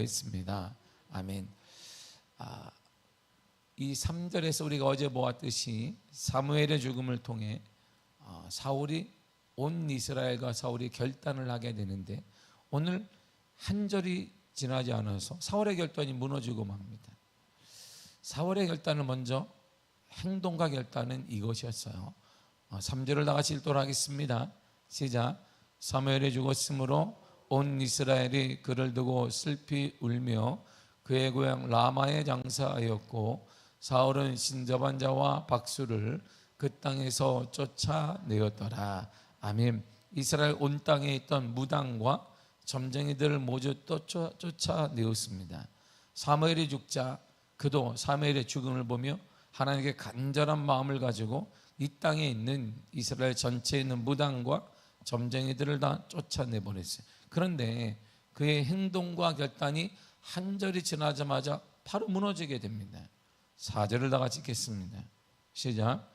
있습니다. 아멘. 이 3절에서 우리가 어제 보았듯이 사무엘의 죽음을 통해 사울이 온 이스라엘과 사울이 결단을 하게 되는데, 오늘 한 절이 지나지 않아서 사울의 결단이 무너지고 맙니다. 사울의 결단은 먼저 행동과 결단은 이것이었어요. 3절을 다 같이 읽도록 하겠습니다. 시작. 사무엘이 죽었으므로 온 이스라엘이 그를 두고 슬피 울며 그의 고향 라마에 장사하였고, 사울은 신접한 자와 박수를 그 땅에서 쫓아내었더라. 아멘. 이스라엘 온 땅에 있던 무당과 점쟁이들을 모두 쫓아내었습니다. 사무엘이 죽자 그도 사무엘의 죽음을 보며 하나님께 간절한 마음을 가지고 이 땅에 있는 이스라엘 전체에 있는 무당과 점쟁이들을 다 쫓아내버렸어요. 그런데 그의 행동과 결단이 한 절이 지나자마자 바로 무너지게 됩니다. 4절을 다 같이 읽겠습니다. 시작.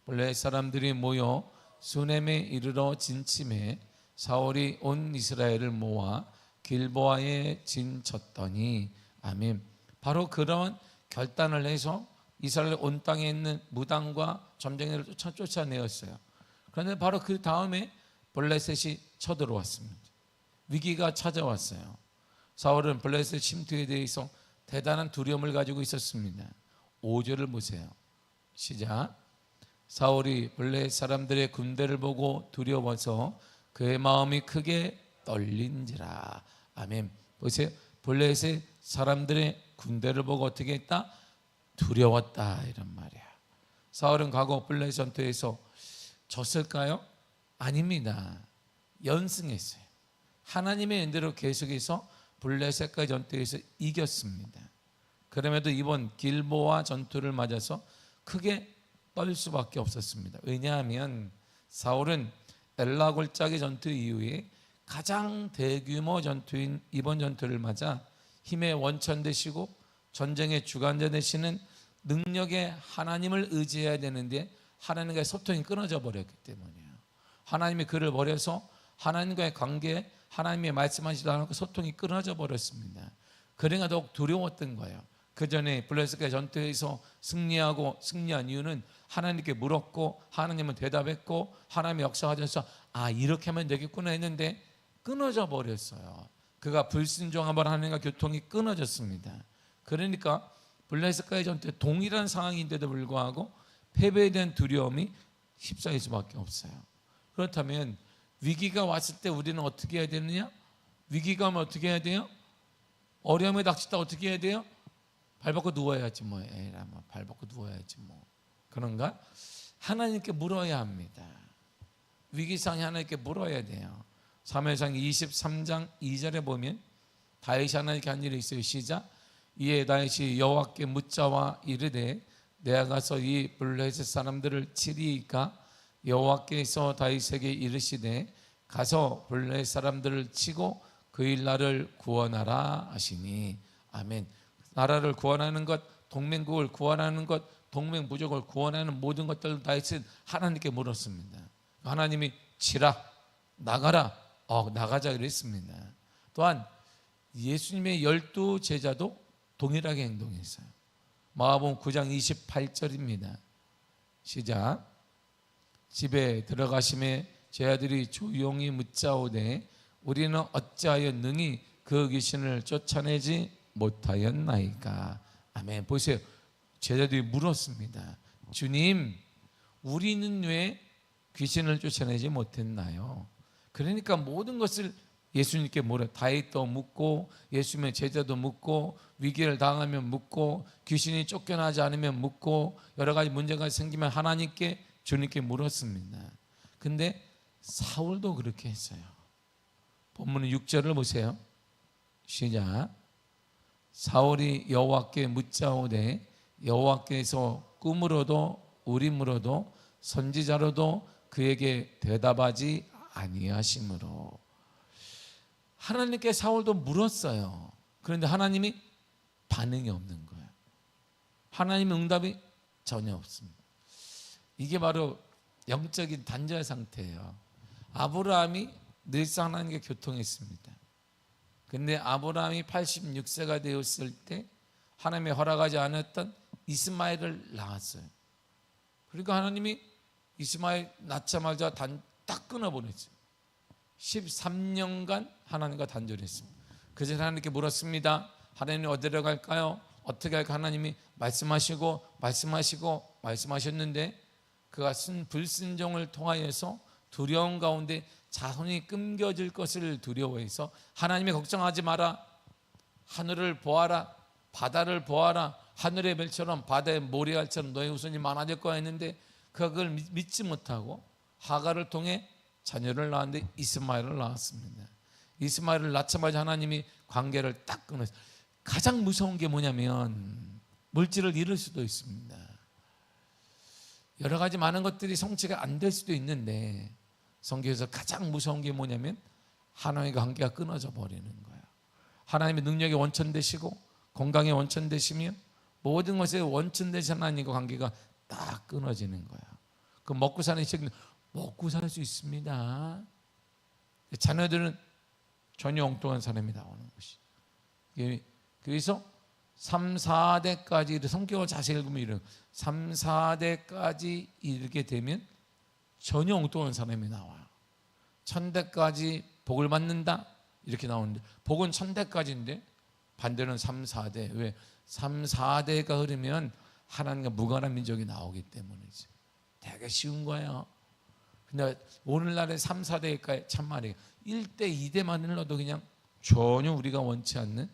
블레셋 사람들이 모여 수넴에 이르러 진침해 사울이 온 이스라엘을 모아 길보아에 진쳤더니, 아멘. 바로 그런 결단을 해서 이스라엘 온 땅에 있는 무당과 점쟁이를 쫓아내었어요. 그런데 바로 그 다음에 블레셋이 쳐들어왔습니다. 위기가 찾아왔어요. 사울은 블레셋 침투에 대해서 대단한 두려움을 가지고 있었습니다. 5절을 보세요. 시작. 사울이 블레셋 사람들의 군대를 보고 두려워서 그의 마음이 크게 떨린지라. 아멘. 보세요. 블레셋 사람들의 군대를 보고 어떻게 했다? 두려웠다, 이런 말이야. 사울은 과거 블레셋 전투에서 졌을까요? 아닙니다. 연승했어요. 하나님의 은혜로 계속해서 블레셋과 전투에서 이겼습니다. 그럼에도 이번 길보아 전투를 맞아서 크게 떨 수밖에 없었습니다. 왜냐하면 사울은 엘라 골짜기 전투 이후에 가장 대규모 전투인 이번 전투를 맞아 힘의 원천 되시고 전쟁의 주관자 되시는 능력의 하나님을 의지해야 되는데, 하나님과의 소통이 끊어져 버렸기 때문이에요. 하나님이 그를 버려서 하나님과의 관계, 하나님의 말씀하시지도 않고 소통이 끊어져 버렸습니다. 그러니까 더욱 두려웠던 거예요. 그 전에 블레셋과의 전투에서 승리한 이유는 하나님께 물었고 하나님은 대답했고 하나님의 역사하셔서 이렇게 하면 되겠구나 했는데 끊어져 버렸어요. 그가 불순종함으로 하나님과 교통이 끊어졌습니다. 그러니까 블레셋과의 전투에 동일한 상황인데도 불구하고 패배에 대한 두려움이 휩싸일 수밖에 없어요. 그렇다면 위기가 왔을 때 우리는 어떻게 해야 되느냐? 위기가 오면 어떻게 해야 돼요? 어려움에 닥쳤다 어떻게 해야 돼요? 발 벗고 누워야지 뭐. 에라 뭐 발 벗고 누워야지 뭐. 그런가? 하나님께 물어야 합니다. 위기상에 하나님께 물어야 돼요. 사무엘상 23장 2절에 보면 다윗이 하나님께 한 일이 있어요. 시작. 이에 다윗이 여호와께 묻자와 이르되 내가 가서 이 블레셋 사람들을 치리이까? 여호와께서 다윗에게 이르시되 가서 블레셋 사람들을 치고 그 일 나를 구원하라 하시니. 아멘. 나라를 구원하는 것, 동맹국을 구원하는 것, 동맹부족을 구원하는 모든 것들을 다윗은 하나님께 물었습니다. 하나님이 치라, 나가라, 나가자 그랬습니다. 또한 예수님의 12제자도 동일하게 행동했어요. 마가복음 9장 28절입니다. 시작. 집에 들어가심에 제자들이 조용히 묻자오되 우리는 어찌하여 능히 그 귀신을 쫓아내지 못하였나이까. 아멘. 보세요. 제자들이 물었습니다. 주님, 우리는 왜 귀신을 쫓아내지 못했나요? 그러니까 모든 것을 예수님께 물어요. 다윗도 묻고 예수님의 제자도 묻고 위기를 당하면 묻고 귀신이 쫓겨나지 않으면 묻고 여러 가지 문제가 생기면 하나님께, 주님께 물었습니다. 근데 사울도 그렇게 했어요. 본문은 6절을 보세요. 시작. 사울이 여호와께 묻자오되 여호와께서 꿈으로도 우림으로도 선지자로도 그에게 대답하지 아니하심으로. 하나님께 사울도 물었어요. 그런데 하나님이 반응이 없는 거예요. 하나님의 응답이 전혀 없습니다. 이게 바로 영적인 단절 상태예요. 아브라함이 늘상 하나님께 교통했습니다. 근데 아브라함이 86세가 되었을 때 하나님이 허락하지 않았던 이스마엘을 낳았어요. 그러니까 하나님이 이스마엘 낳자마자 딱 끊어버렸어요. 13년간 하나님과 단절했습니다. 그래서 하나님께 물었습니다. 하나님 어디로 갈까요? 어떻게 할까? 하나님이 말씀하셨는데 그가 불순종을 통하여서 두려움 가운데 자손이 끊겨질 것을 두려워해서 하나님이 걱정하지 마라, 하늘을 보아라, 바다를 보아라, 하늘의 별처럼 바다의 모래알처럼 너의 후손이 많아질 거야 했는데 그가 그걸 믿지 못하고 하갈을 통해 자녀를 낳았는데 이스마엘을 낳았습니다. 이스마엘을 낳자마자 하나님이 관계를 딱 끊었어요. 가장 무서운 게 뭐냐면 물질을 잃을 수도 있습니다. 여러 가지 많은 것들이 성취가 안 될 수도 있는데 성경에서 가장 무서운 게 뭐냐면 하나님과 관계가 끊어져 버리는 거예요. 하나님의 능력의 원천 되시고 건강의 원천 되시며 모든 것의 원천 되신 하나님과 관계가 딱 끊어지는 거예요. 그 먹고 사는 시간 먹고 살 수 있습니다. 자녀들은 전혀 엉뚱한 사람이 나오는 것이. 그래서 3, 4대까지 성경을 자세히 읽으면 이런 3, 4대까지 이르게 되면 전혀 엉뚱한 사람이 나와요. 1000대까지 복을 받는다 이렇게 나오는데 복은 1000대까지인데 반대는 3, 4대. 왜? 3, 4대가 흐르면 하나님과 무관한 민족이 나오기 때문이죠. 되게 쉬운 거예요. 근데 오늘날의 3, 4대가 참말이에요. 1대, 2대만 흘러도 그냥 전혀 우리가 원치 않는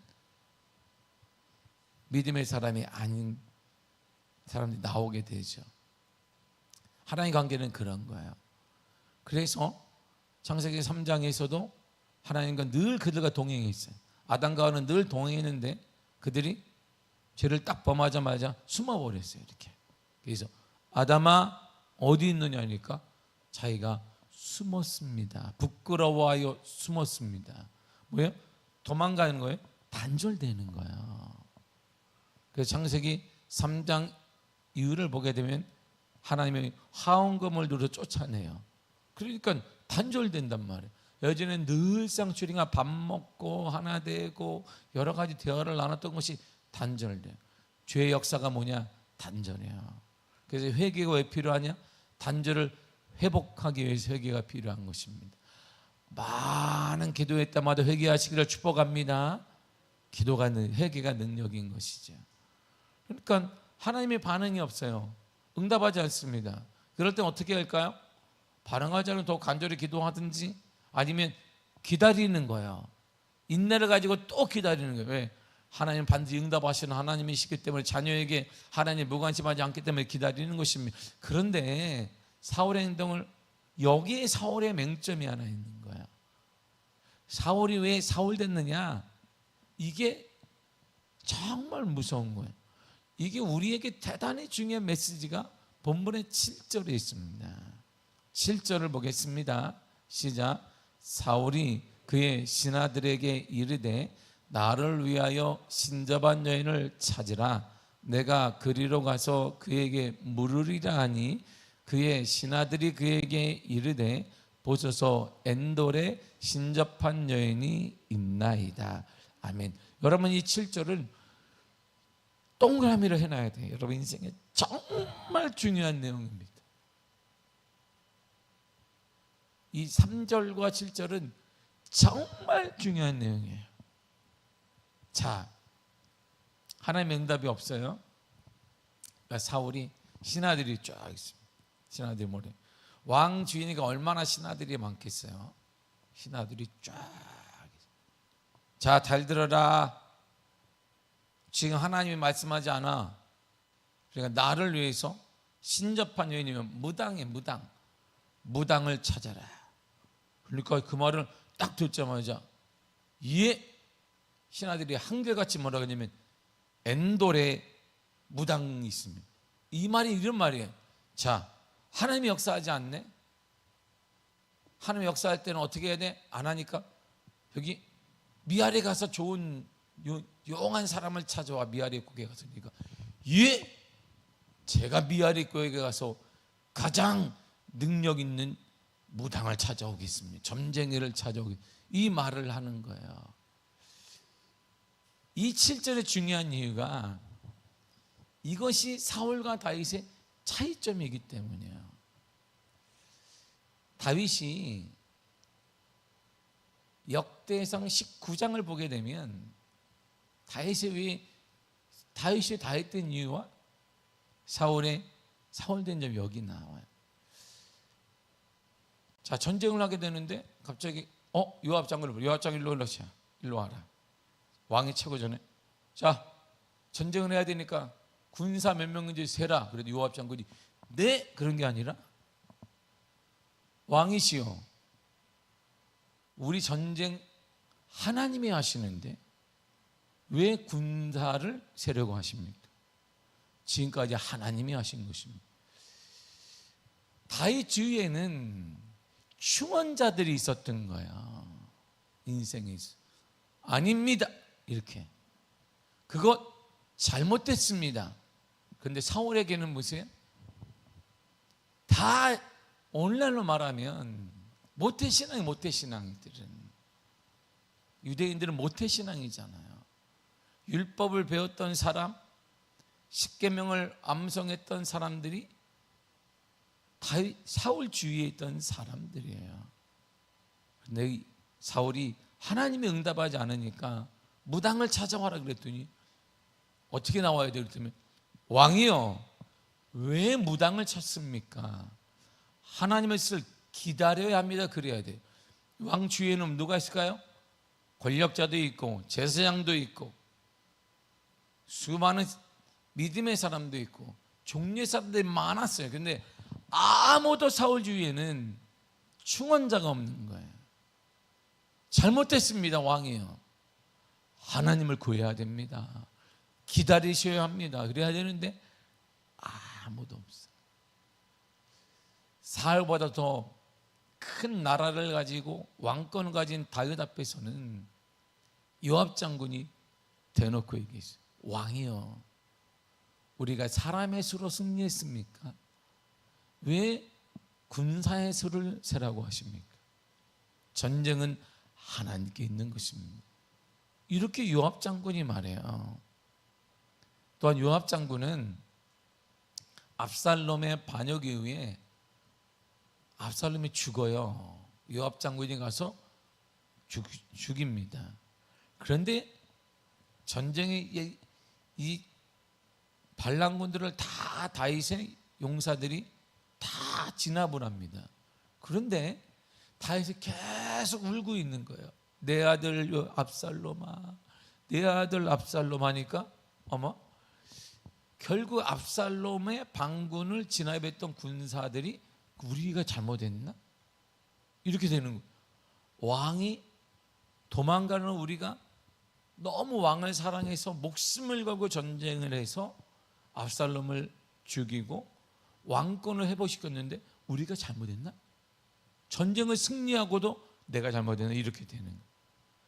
믿음의 사람이 아닌 사람들이 나오게 되죠. 하나님의 관계는 그런 거예요. 그래서 창세기 3장에서도 하나님과 늘 그들과 동행했어요. 아담과 하와는 늘 동행했는데 그들이 죄를 딱 범하자마자 숨어버렸어요. 이렇게. 그래서 아담아 어디 있느냐 하니까 자기가 숨었습니다. 부끄러워하여 숨었습니다. 뭐예요? 도망가는 거예요? 단절되는 거예요. 그래서 창세기 3장 이유를 보게 되면 하나님의 화원금을 누려 쫓아내요. 그러니까 단절된단 말이에요. 예전에는 늘상 주님과 밥 먹고 하나 되고 여러 가지 대화를 나눴던 것이 단절돼요. 죄의 역사가 뭐냐? 단절이에요. 그래서 회개가 왜 필요하냐? 단절을 회복하기 위해서 회개가 필요한 것입니다. 많은 기도할 때마다 회개하시기를 축복합니다. 기도가 회개가 능력인 것이죠. 그러니까 하나님의 반응이 없어요. 응답하지 않습니다. 그럴 땐 어떻게 할까요? 반응하지 않으면 더 간절히 기도하든지 아니면 기다리는 거예요. 인내를 가지고 또 기다리는 거예요. 왜? 하나님 반드시 응답하시는 하나님이시기 때문에 자녀에게 하나님 무관심하지 않기 때문에 기다리는 것입니다. 그런데 사울의 행동을 여기에 사울의 맹점이 하나 있는 거예요. 사울이 왜 사울 됐느냐? 이게 정말 무서운 거예요. 이게 우리에게 대단히 중요한 메시지가 본문의 7절에 있습니다. 7절을 보겠습니다. 시작. 사울이 그의 신하들에게 이르되 나를 위하여 신접한 여인을 찾으라. 내가 그리로 가서 그에게 물으리라 하니 그의 신하들이 그에게 이르되 보소서 엔돌에 신접한 여인이 있나이다. 아멘. 여러분 이 7절을 동그라미를 해놔야 돼요. 여러분 인생에 정말 중요한 내용입니다. 이 3절과 7절은 정말 중요한 내용이에요. 자, 하나님의 응답이 없어요. 그러니까 사울이 신하들이 쫙 있습니다. 신하들이 뭐래? 왕 주인이가 얼마나 신하들이 많겠어요. 신하들이 쫙. 자, 잘 들어라. 지금 하나님이 말씀하지 않아. 그러니까 나를 위해서 신접한 여인이면 무당이에요. 무당을 찾아라. 그러니까 그 말을 딱 듣자마자 예. 신하들이 한결같이 뭐라 그러냐면 엔돌에 무당이 있습니다. 이 말이 이런 말이에요. 자, 하나님이 역사하지 않네. 하나님이 역사할 때는 어떻게 해야 돼? 안 하니까 여기 미아리 가서 좋은 용한 사람을 찾아와. 미아리 국에 가서. 그러니까 예, 제가 미아리 국에 가서 가장 능력 있는 무당을 찾아오겠습니다. 점쟁이를 찾아오겠습니다. 이 말을 하는 거예요. 이 7절의 중요한 이유가 이것이 사울과 다윗의 차이점이기 때문이에요. 다윗이 역대상 19장을 보게 되면 다윗이 다 했던 이유와 사울된 점이 여기 나와요. 자, 전쟁을 하게 되는데 갑자기 요압 장군을 요압 장군 일로 와라. 왕이 최고 전에 자, 전쟁을 해야 되니까 군사 몇 명인지 세라. 그래도 요압 장군이 네, 그런 게 아니라 왕이시여, 우리 전쟁 하나님이 하시는데 왜 군사를 세려고 하십니까? 지금까지 하나님이 하신 것입니다. 다윗 주위에는 충원자들이 있었던 거야. 인생에 있어. 아닙니다. 이렇게. 그것 잘못됐습니다. 그런데 사울에게는 뭐세요? 다 오늘날로 말하면 모태신앙들은 유대인들은 모태신앙이잖아요. 율법을 배웠던 사람, 십계명을 암송했던 사람들이 사울 주위에 있던 사람들이에요. 그런데 사울이 하나님이 응답하지 않으니까 무당을 찾아와라 그랬더니 어떻게 나와야 돼? 그랬더니 왕이요, 왜 무당을 찾습니까? 하나님의 뜻을 기다려야 합니다. 그래야 돼요. 왕 주위에는 누가 있을까요? 권력자도 있고 제사장도 있고 수많은 믿음의 사람도 있고 종류의 사람들이 많았어요. 근데 아무도 사울 주위에는 충원자가 없는 거예요. 잘못됐습니다. 왕이요, 하나님을 구해야 됩니다. 기다리셔야 합니다. 그래야 되는데 아무도 없어요. 사울보다 더 큰 나라를 가지고 왕권을 가진 다윗 앞에서는 요압 장군이 대놓고 얘기했어요. 왕이요, 우리가 사람의 수로 승리했습니까? 왜 군사의 수를 세라고 하십니까? 전쟁은 하나님께 있는 것입니다. 이렇게 요압 장군이 말해요. 또한 요압 장군은 압살롬의 반역에 의해 압살롬이 죽어요. 요압 장군이 가서 죽입니다. 그런데 전쟁의 이 반란군들을 다 다윗의 용사들이 다 진압을 합니다. 그런데 다윗이 계속 울고 있는 거예요. 내 아들 압살롬아, 내 아들 압살롬 하니까 결국 압살롬의 반군을 진압했던 군사들이 우리가 잘못했나? 이렇게 되는 거예요. 왕이 도망가는 우리가 너무 왕을 사랑해서 목숨을 걸고 전쟁을 해서 압살롬을 죽이고 왕권을 회복시켰는데 우리가 잘못했나? 전쟁을 승리하고도 내가 잘못했나? 이렇게 되는 거예요.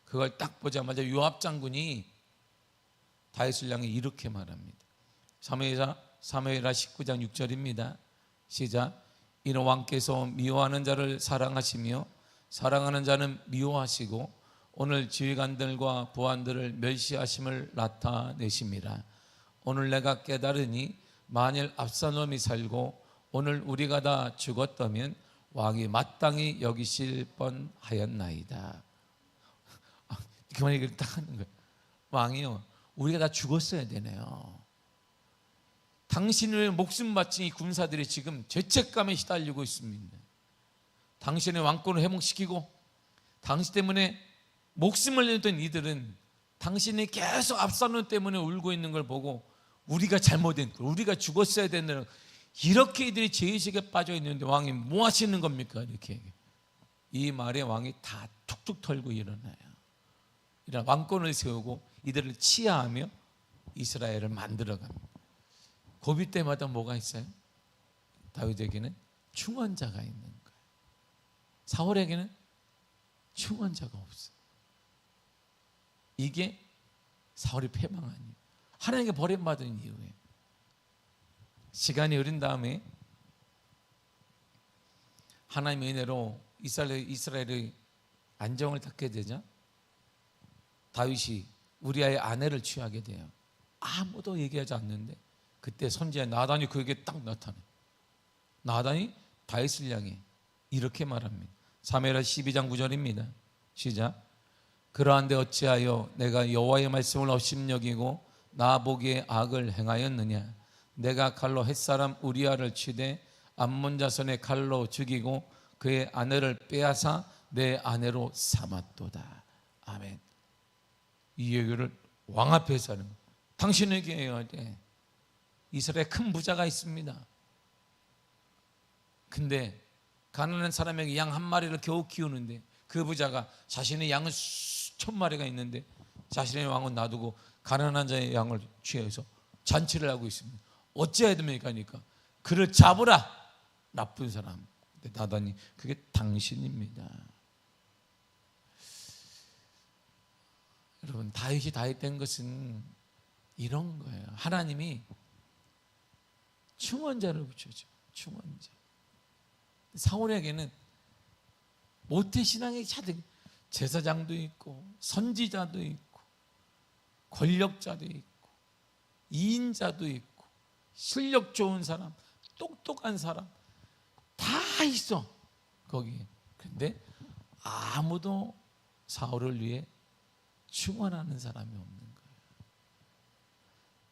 그걸 딱 보자마자 요압 장군이 다윗을 향해 이렇게 말합니다. 사무엘하 19장 6절입니다. 시작. 이는 왕께서 미워하는 자를 사랑하시며 사랑하는 자는 미워하시고 오늘 지휘관들과 보안들을 멸시하심을 나타내심이라. 오늘 내가 깨달으니 만일 압살롬이 살고 오늘 우리가 다 죽었다면 왕이 마땅히 여기실 뻔하였나이다. 그만 얘기를 딱 하는 거예요. 왕이요, 우리가 다 죽었어야 되네요. 당신의 목숨 바친 이 군사들이 지금 죄책감에 시달리고 있습니다. 당신의 왕권을 회복시키고 당신 때문에 목숨을 내던 이들은 당신이 계속 압살롬 때문에 울고 있는 걸 보고 우리가 잘못된 걸, 우리가 죽었어야 된다는, 이렇게 이들이 죄의식에 빠져 있는데 왕이 뭐 하시는 겁니까? 이렇게 이 말에 왕이 다 툭툭 털고 일어나요. 이런 왕권을 세우고 이들을 치하하며 이스라엘을 만들어갑니다. 고비 때마다 뭐가 있어요? 다윗에게는 충원자가 있는 거예요. 사울에게는 충원자가 없어요. 이게 사울이 패망한 이유, 하나님께 버림받은 이유예요. 시간이 흐른 다음에 하나님의 은혜로 이스라엘의 안정을 찾게 되자 다윗이 우리아의 아내를 취하게 돼요. 아무도 얘기하지 않는데 그때 선지자 나단이 그에게 딱 나타나요. 나단이 다윗을 향해 이렇게 말합니다. 사무엘하 12장 9절입니다. 시작. 그러한데 어찌하여 내가 여호와의 말씀을 업심여기고 나 보기에 악을 행하였느냐. 내가 칼로 햇사람 우리아를 치되 암몬 자손의 칼로 죽이고 그의 아내를 빼앗아 내 아내로 삼았도다. 아멘. 이 얘기를 왕 앞에서 하는 거예요. 당신에게 해야 돼. 이스라엘에 큰 부자가 있습니다. 근데 가난한 사람에게 양 한 마리를 겨우 키우는데 그 부자가 자신의 양은 수천 마리가 있는데 자신의 왕은 놔두고 가난한 자의 양을 취해서 잔치를 하고 있습니다. 어찌해야 됩니까? 하니까 그를 잡으라. 나쁜 사람. 나단이 그게 당신입니다. 여러분, 다윗이 다윗 된 것은 이런 거예요. 하나님이 충원자를 붙여줘. 충원자. 사울에게는 모태신앙의 자들, 제사장도 있고 선지자도 있고 권력자도 있고 이인자도 있고 실력 좋은 사람, 똑똑한 사람 다 있어 거기에. 그런데 아무도 사울을 위해 충원하는 사람이 없는 거예요.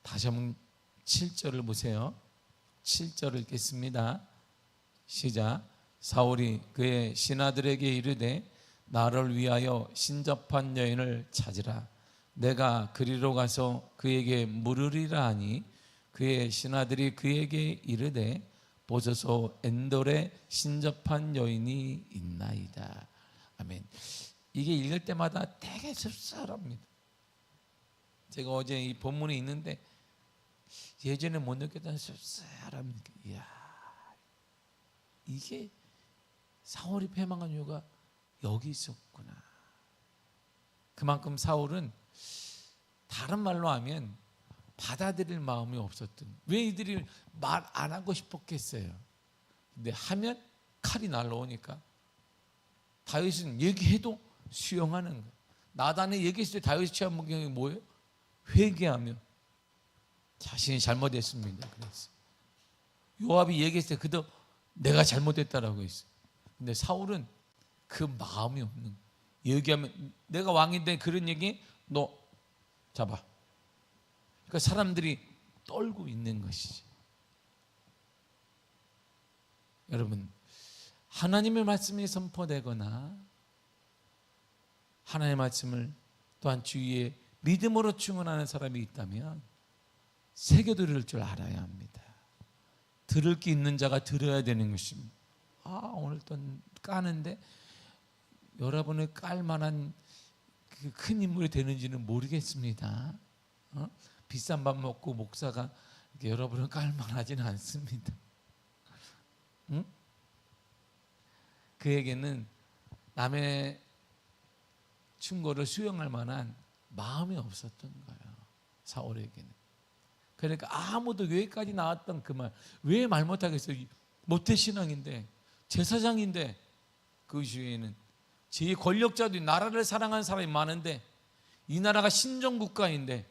다시 한번 7절을 보세요. 7절을 읽겠습니다. 시작. 사울이 그의 신하들에게 이르되 나를 위하여 신접한 여인을 찾으라. 내가 그리로 가서 그에게 물으리라 하니 그의 신하들이 그에게 이르되 보소서 엔돌에 신접한 여인이 있나이다. 아멘. 이게 읽을 때마다 되게 씁쓸합니다. 제가 어제 이 본문이 있는데 예전에 못 느꼈던 씁쓸합니다. 이야, 이게 사울이 패망한 이유가 여기 있었구나. 그만큼 사울은 다른 말로 하면 받아들일 마음이 없었던. 왜 이들이 말 안 하고 싶었겠어요. 근데 하면 칼이 날라오니까 다윗은 얘기해도 수용하는 거예요. 나단이 얘기했을 때 다윗이 취한 문경이 뭐예요? 회개하며 자신이 잘못했습니다. 그랬어요. 요압이 얘기했을 때 그도 내가 잘못했다라고 했어요. 근데 사울은 그 마음이 없는 거예요. 얘기하면 내가 왕인데 그런 얘기 너 잡아. 그러니까 사람들이 떨고 있는 것이지. 여러분, 하나님의 말씀이 선포되거나 하나님의 말씀을 또한 주위에 믿음으로 충원하는 사람이 있다면 새겨들을 줄 알아야 합니다. 들을 게 있는 자가 들어야 되는 것입니다. 오늘 또 까는데 여러분을 깔 만한 큰 인물이 되는지는 모르겠습니다. 비싼 밥 먹고 목사가 여러분을 깔 만하지는 않습니다. 응? 그에게는 남의 충고를 수용할 만한 마음이 없었던 거예요. 사울에게는. 그러니까 아무도 여기까지 나왔던 그 말, 왜 말 못하겠어요? 모태신앙인데 제사장인데 그 주위에는 제 권력자도 나라를 사랑하는 사람이 많은데 이 나라가 신정국가인데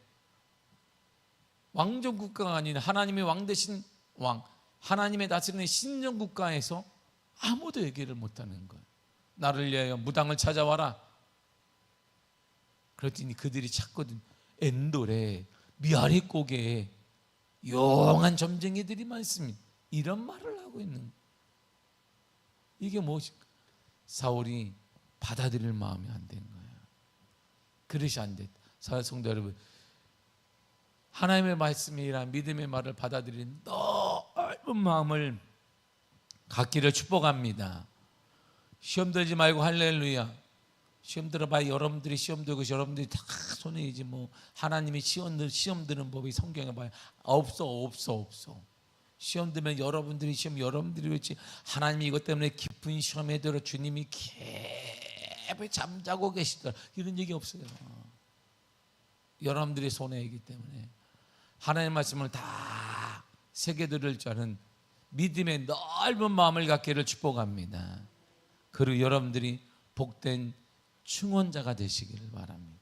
왕정국가가 아닌 하나님의 왕 대신 왕, 하나님의 다스리는 신정국가에서 아무도 얘기를 못하는 거예요. 나를 위하여 무당을 찾아와라. 그랬더니 그들이 찾거든. 엔돌에 미아리 고개에 용한 점쟁이들이 많습니다. 이런 말을 하고 있는 거예요. 이게 무엇일까? 사울이 받아들일 마음이 안 된 거예요. 그릇이 안 됐다. 사랑하는 성도 여러분, 하나님의 말씀이란 믿음의 말을 받아들이는 넓은 마음을 갖기를 축복합니다. 시험 들지 말고 할렐루야. 시험 들어봐야 여러분들이 시험 들고 여러분들이 다 손해이지 뭐. 하나님이 시험 드는 법이 성경에 봐요. 없어. 시험 들면 여러분들이 그렇지. 하나님이 이것 때문에 깊은 시험에 들어 주님이 깊이 잠자고 계시더라. 이런 얘기 없어요. 여러분들이 손해이기 때문에 하나님의 말씀을 다 새겨들을 줄 아는 믿음의 넓은 마음을 갖기를 축복합니다. 그리고 여러분들이 복된 충원자가 되시기를 바랍니다.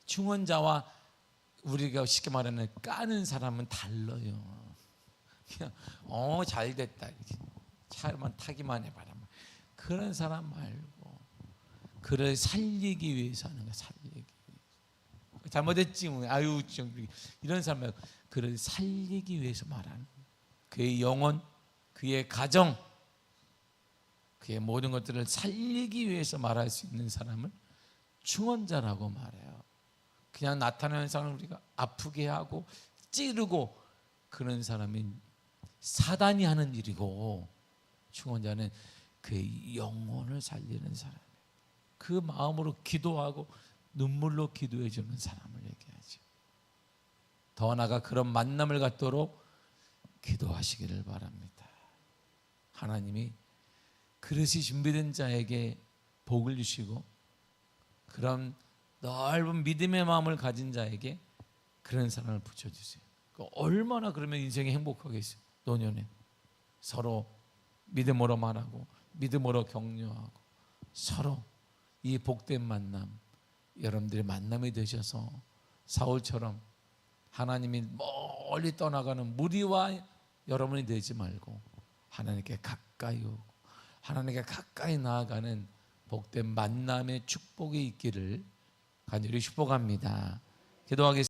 충원자와 우리가 쉽게 말하는 까는 사람은 달라요. 그냥 잘 됐다 이렇게 차만 타기만 해봐라. 그런 사람 말고 그를 살리기 위해서 하는 거야. 살리기 위해서. 잘못했지 뭐. 아유 이런 사람 말고 그를 살리기 위해서 말하는 거야. 그의 영혼, 그의 가정, 그의 모든 것들을 살리기 위해서 말할 수 있는 사람을 충언자라고 말해요. 그냥 나타나는 사람을 우리가 아프게 하고 찌르고 그런 사람이 사단이 하는 일이고, 충언자는 그의 영혼을 살리는 사람이에요. 그 마음으로 기도하고 눈물로 기도해 주는 사람을 얘기하죠. 더 나아가 그런 만남을 갖도록 기도하시기를 바랍니다. 하나님이 그릇이 준비된 자에게 복을 주시고, 그런 넓은 믿음의 마음을 가진 자에게 그런 사랑을 붙여주세요. 얼마나 그러면 인생이 행복하겠어요. 노년에 서로 믿음으로 말하고 믿음으로 격려하고 서로 이 복된 만남, 여러분들의 만남이 되셔서 사울처럼 하나님이 멀리 떠나가는 무리와 여러분이 되지 말고 하나님께 가까이 오고 하나님께 가까이 나아가는 복된 만남의 축복이 있기를 간절히 축복합니다. 기도하겠습니다.